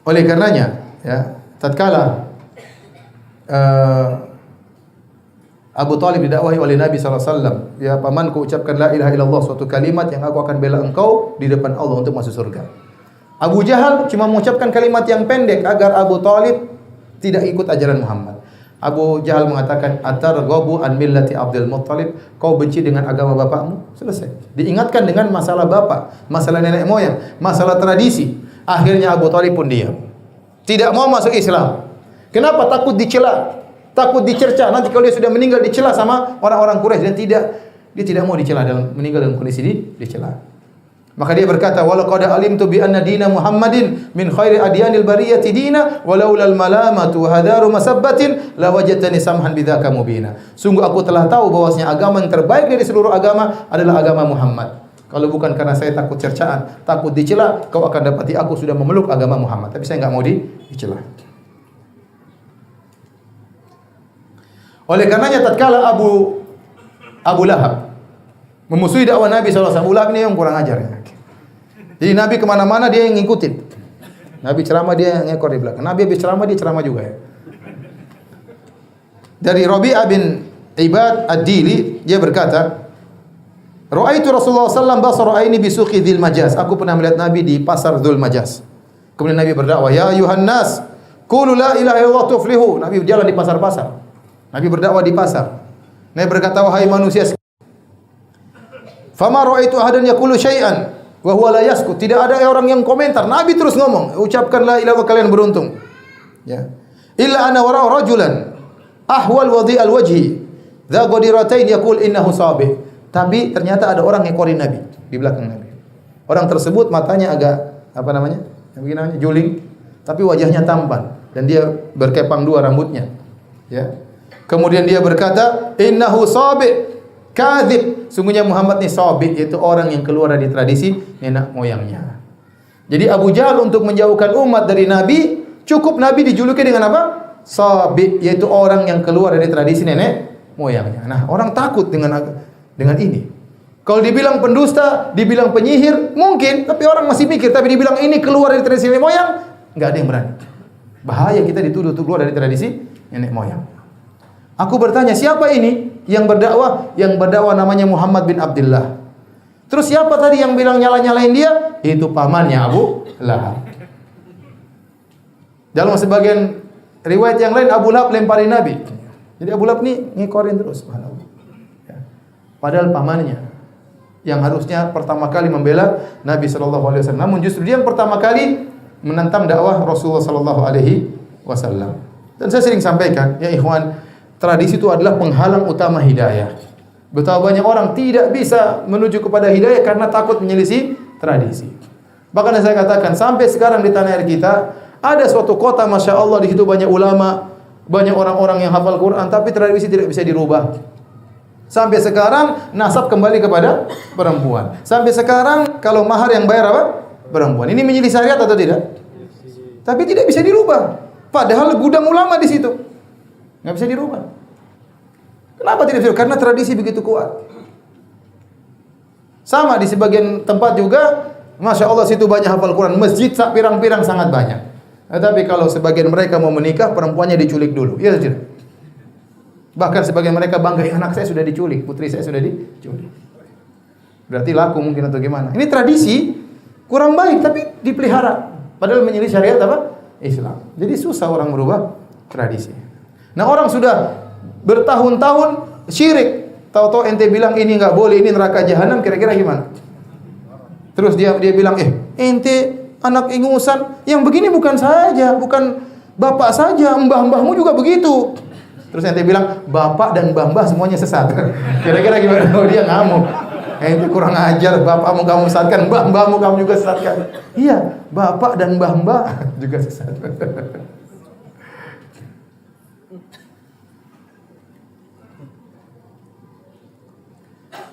S2: Oleh karenanya, ya, tatkala Abu Talib didakwahi oleh Nabi SAW, ya pamanku ucapkan la ilaha illallah, suatu kalimat yang aku akan bela engkau di depan Allah untuk masuk surga. Abu Jahal cuma mengucapkan kalimat yang pendek agar Abu Talib tidak ikut ajaran Muhammad. Abu Jahal mengatakan, "Atarghabu an millati Abdul Muttalib?" Kau benci dengan agama bapakmu? Selesai. Diingatkan dengan masalah bapak, masalah nenek moyang, masalah tradisi. Akhirnya Abu Thalib pun diam. Tidak mau masuk Islam. Kenapa? Takut dicela, takut dicerca. Nanti kalau dia sudah meninggal dicela sama orang-orang Quraisy, dan dia tidak mau dicela meninggal dalam kondisi dicela. Maka dia berkata, "Walau qad alimtu bi anna dina Muhammadin min khairi adyanil bariyati dina walaula al malamatu wa hadaru masabbatin la wajadtani samhan bidzaka mubina." Sungguh aku telah tahu bahwasanya agama yang terbaik dari seluruh agama adalah agama Muhammad. Kalau bukan karena saya takut cercaan, takut dicela, kau akan dapati aku sudah memeluk agama Muhammad. Tapi saya enggak mau dicela. Oleh karenanya tatkala Abu Lahab memusuhi dakwah Nabi SAW, Abu Lahab ini yang kurang ajar ya. Jadi Nabi kemana-mana dia yang ngikutin. Nabi ceramah dia yang ngekor di belakang. Nabi habis ceramah dia ceramah juga ya. Dari Rabi'ah bin Ibad Ad-Dili dia berkata, "Ra'aitu Rasulullah sallallahu alaihi wasallam basara aini bi suqi Dzil Majaz." Aku pernah melihat Nabi di pasar Dzul Majaz. Kemudian Nabi berdakwah, "Ya ayuhan nas, qulu la ilaha illallah tuflihu." Nabi berjalan di pasar-pasar. Nabi berdakwah di pasar. Nabi berkata, "Wahai manusia, fama ra'aitu ahadan yaqulu syai'an wa huwa la yaskut." Tidak ada orang yang komentar. Nabi terus ngomong, "Ucapkan la ilaha illallah, kalian beruntung." Ya. "Illa ana wara rajulan ahwal wadhi'al wajhi dza qadiratain yaqul innahu sabih." Tapi ternyata ada orang ngekorin Nabi di belakang Nabi. Orang tersebut matanya agak namanya juling, tapi wajahnya tampan dan dia berkepang dua rambutnya. Ya. Kemudian dia berkata, "Innahu sabih kadzib." Sungguhnya Muhammad ini sabih, yaitu orang yang keluar dari tradisi nenek moyangnya. Jadi Abu Jahal untuk menjauhkan umat dari Nabi, cukup Nabi dijuluki dengan apa? Sabih, yaitu orang yang keluar dari tradisi nenek moyangnya. Nah, orang takut dengan ini. Kalau dibilang pendusta, dibilang penyihir, mungkin, tapi orang masih mikir. Tapi dibilang ini keluar dari tradisi nenek moyang, nggak ada yang berani. Bahaya kita dituduh untuk keluar dari tradisi nenek moyang. Aku bertanya, siapa ini yang berdakwah? Yang berdakwah namanya Muhammad bin Abdullah. Terus siapa tadi yang bilang nyala-nyalain dia? Itu pamannya Abu Lahab. Dalam sebagian riwayat yang lain, Abu Lahab lemparin Nabi. Jadi Abu Lahab ini ngikorin terus. Ya. Padahal pamannya yang harusnya pertama kali membela Nabi SAW. Namun justru dia yang pertama kali menentang dakwah Rasulullah SAW. Dan saya sering sampaikan, ya ikhwan, tradisi itu adalah penghalang utama hidayah. Betapa banyak orang tidak bisa menuju kepada hidayah karena takut menyelisih tradisi. Bahkan saya katakan, sampai sekarang di tanah air kita ada suatu kota, masya Allah, di situ banyak ulama, banyak orang-orang yang hafal Quran, tapi tradisi tidak bisa dirubah. Sampai sekarang nasab kembali kepada perempuan. Sampai sekarang kalau mahar yang bayar apa? Perempuan. Ini menyelisih syariat atau tidak? Tapi tidak bisa dirubah. Padahal gudang ulama di situ. Nggak bisa dirubah. Kenapa tidak bisa? Karena tradisi begitu kuat. Sama di sebagian tempat juga, masya Allah, situ banyak hafal Quran. Masjid pirang-pirang sangat banyak. Tapi kalau sebagian mereka mau menikah, perempuannya diculik dulu. Iya tidak? Bahkan sebagian mereka bangga, anak saya sudah diculik, putri saya sudah diculik. Berarti laku mungkin atau gimana? Ini tradisi kurang baik, tapi dipelihara. Padahal menyelisih syariat apa? Islam. Jadi susah orang merubah tradisi. Nah, orang sudah bertahun-tahun syirik, tahu-tahu ente bilang ini enggak boleh, ini neraka jahanam, kira-kira gimana? Terus dia bilang, ente anak ingusan, yang begini bukan saja, bukan bapak saja, mbah-mbahmu juga begitu. Terus ente bilang, bapak dan mbah-mbah semuanya sesat. Kira-kira gimana? Oh, dia ngamuk. Ente kurang ajar, bapakmu kamu sesatkan, mbah-mbahmu kamu juga sesatkan. Iya, bapak dan mbah-mbah juga sesat.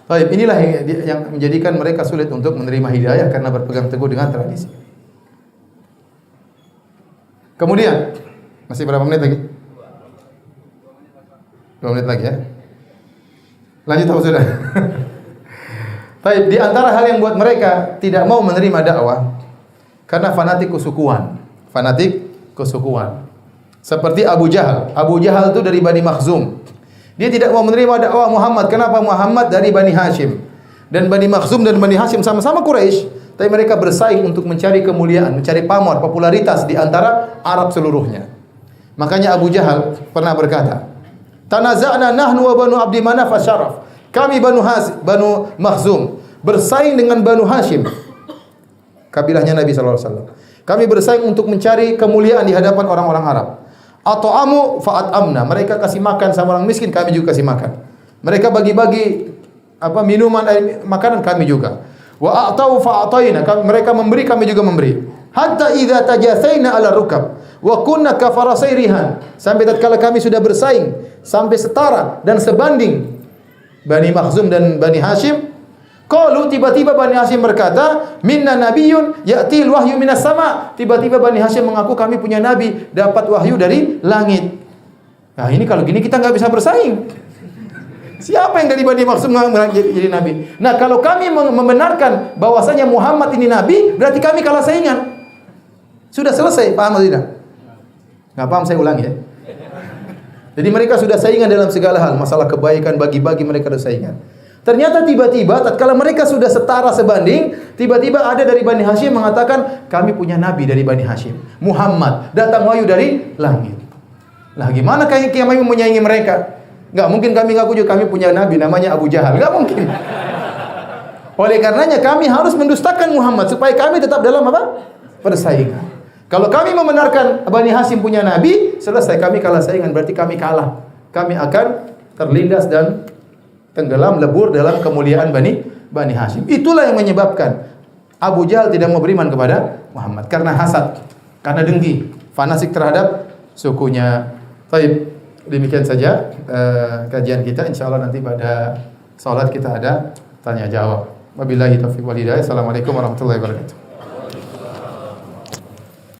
S2: Baik, inilah yang menjadikan mereka sulit untuk menerima hidayah karena berpegang teguh dengan tradisi. Kemudian, masih berapa menit lagi? 2 menit lagi ya. Lanjut apa sudah? Baik, di antara hal yang buat mereka tidak mau menerima dakwah karena fanatik kesukuan. Fanatik kesukuan. Seperti Abu Jahal. Abu Jahal itu dari Bani Makhzum. Dia tidak mau menerima dakwah Muhammad. Kenapa? Muhammad dari Bani Hashim. Dan Bani Makhzum dan Bani Hashim sama-sama Quraisy, tapi mereka bersaing untuk mencari kemuliaan, mencari pamor, popularitas di antara Arab seluruhnya. Makanya Abu Jahal pernah berkata, "Tanaza'na nahnu wa Banu Abdi Manaf asyaraf." Kami Banu Makhzum bersaing dengan Banu Hashim. Kabilahnya Nabi sallallahu alaihi wasallam. Kami bersaing untuk mencari kemuliaan di hadapan orang-orang Arab. At'amu fa'at'amna. Mereka kasih makan sama orang miskin, kami juga kasih makan. Mereka bagi-bagi minuman, makanan, kami juga. Wa a'tau fa'ataina. Mereka memberi, kami juga memberi. Hatta idza tajathaina 'ala rukab wa kunna kafarasai rihan. Sampai tatkala kami sudah bersaing sampai setara dan sebanding Bani Makhzum dan Bani Hashim, qalu, tiba-tiba Bani Hashim berkata, "Minna nabiyyun ya'til wahyu minas sama." Tiba-tiba Bani Hashim mengaku kami punya nabi, dapat wahyu dari langit. Nah, ini kalau gini kita enggak bisa bersaing. Siapa yang dari Bani Makhzum jadi nabi? Nah, kalau kami membenarkan bahwasanya Muhammad ini nabi, berarti kami kalah saingan. Sudah selesai, paham atau tidak? Enggak paham, saya ulangi ya. Jadi mereka sudah saingan dalam segala hal, masalah kebaikan, bagi-bagi mereka sudah saingan. Ternyata tiba-tiba tatkala mereka sudah setara sebanding, tiba-tiba ada dari Bani Hashim mengatakan, kami punya nabi dari Bani Hashim, Muhammad, datang wahyu dari langit. Lah gimana kami menyaingi mereka? Enggak mungkin kami ngaku juga kami punya nabi namanya Abu Jahal, enggak mungkin. Oleh karenanya kami harus mendustakan Muhammad supaya kami tetap dalam apa? Persaingan. Kalau kami membenarkan Bani Hashim punya nabi, selesai, kami kalah saingan, berarti kami kalah. Kami akan terlindas dan tenggelam lebur dalam kemuliaan Bani Hashim. Itulah yang menyebabkan Abu Jahal tidak mau beriman kepada Muhammad karena hasad, karena dengki, fanatik terhadap sukunya. Baik, demikian saja kajian kita. Insyaallah nanti pada salat kita ada tanya jawab. Wabillahi taufiq wal hidayah. Assalamualaikum warahmatullahi wabarakatuh.